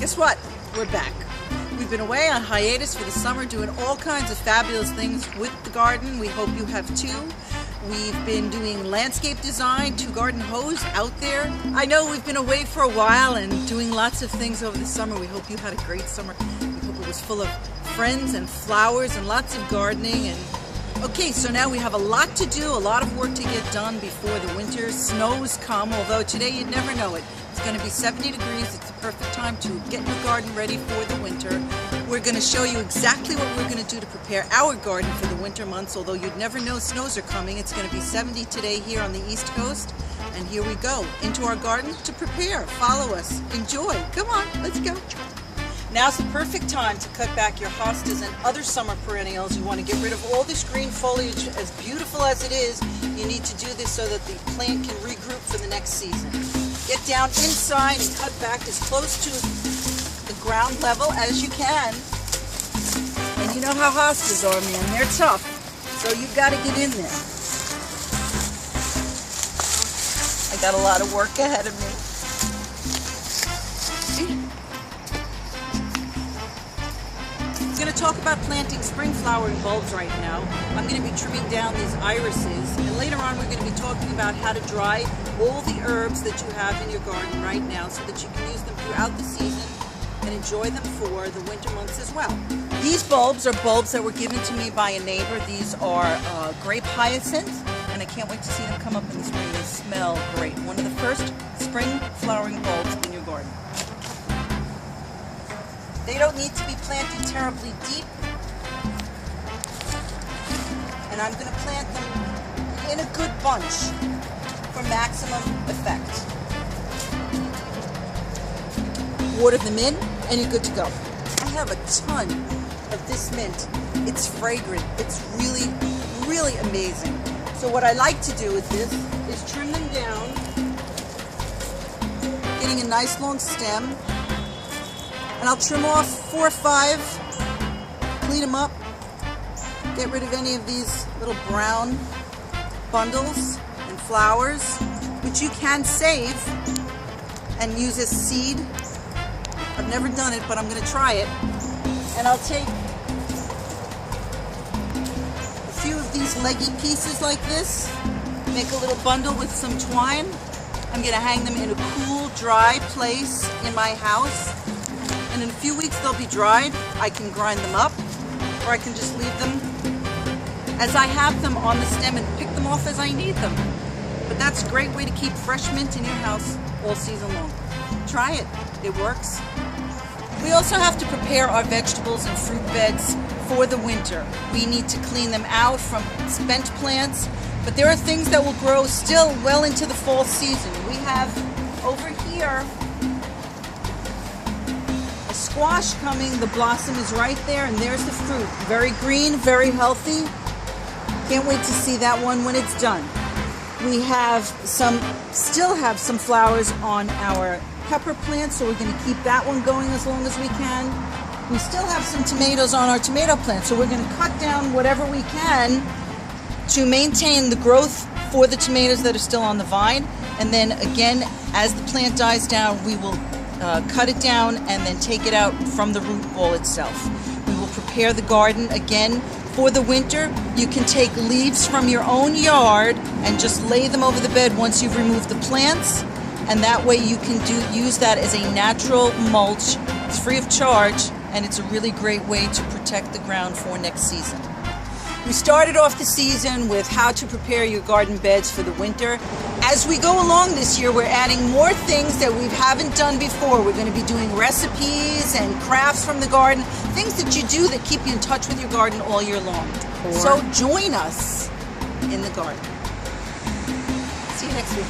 Guess what? We're back. We've been away on hiatus for the summer doing all kinds of fabulous things with the garden. We hope you have too. We've been doing landscape design, 2 garden hoes out there. I know we've been away for a while and doing lots of things over the summer. We hope you had a great summer. We hope it was full of friends and flowers and lots of gardening. And okay, so now we have a lot to do, a lot of work to get done before the winter snows come, although today you'd never know it. It's going to be 70 degrees. It's the perfect time to get your garden ready for the winter. We're going to show you exactly what we're going to do to prepare our garden for the winter months, although you'd never know snows are coming. It's going to be 70 today here on the East Coast. And here we go, into our garden to prepare. Follow us. Enjoy. Come on, let's go. Now's the perfect time to cut back your hostas and other summer perennials. You want to get rid of all this green foliage. As beautiful as it is, you need to do this so that the plant can regroup for the next season. Get down inside and cut back as close to the ground level as you can. And you know how hostas are, man. They're tough. So you've got to get in there. I got a lot of work ahead of me. I'm going to talk about planting spring flowering bulbs right now. I'm going to be trimming down these irises, and later on we're going to be talking about how to dry all the herbs that you have in your garden right now so that you can use them throughout the season and enjoy them for the winter months as well. These bulbs are bulbs that were given to me by a neighbor. These are grape hyacinth, and I can't wait to see them come up in the spring. They smell great. One of the first spring flowering bulbs in your garden. They don't need to be planted terribly deep, and I'm going to plant them in a good bunch for maximum effect. Water them in, and you're good to go. I have a ton of this mint. It's fragrant. It's really, really amazing. So what I like to do with this is trim them down, getting a nice long stem. And I'll trim off 4 or 5, clean them up, get rid of any of these little brown bundles and flowers, which you can save and use as seed. I've never done it, but I'm going to try it. And I'll take a few of these leggy pieces like this, make a little bundle with some twine. I'm going to hang them in a cool, dry place in my house. And in a few weeks they'll be dried. I can grind them up, or I can just leave them as I have them on the stem and pick them off as I need them. But that's a great way to keep fresh mint in your house all season long. Try it. It works. We also have to prepare our vegetables and fruit beds for the winter. We need to clean them out from spent plants, but there are things that will grow still well into the fall season. We have over here squash coming. The blossom is right there, and there's the fruit. Very green, very healthy. Can't wait to see that one when it's done. We have still have some flowers on our pepper plant, so we're going to keep that one going as long as we can. We still have some tomatoes on our tomato plant, so we're going to cut down whatever we can to maintain the growth for the tomatoes that are still on the vine. And then again, as the plant dies down, we will cut it down and then take it out from the root ball itself. We will prepare the garden again for the winter. You can take leaves from your own yard and just lay them over the bed once you've removed the plants, and that way you can use that as a natural mulch. It's free of charge, and it's a really great way to protect the ground for next season. We started off the season with how to prepare your garden beds for the winter. As we go along this year, we're adding more things that we haven't done before. We're going to be doing recipes and crafts from the garden, things that you do that keep you in touch with your garden all year long. So join us in the garden. See you next week.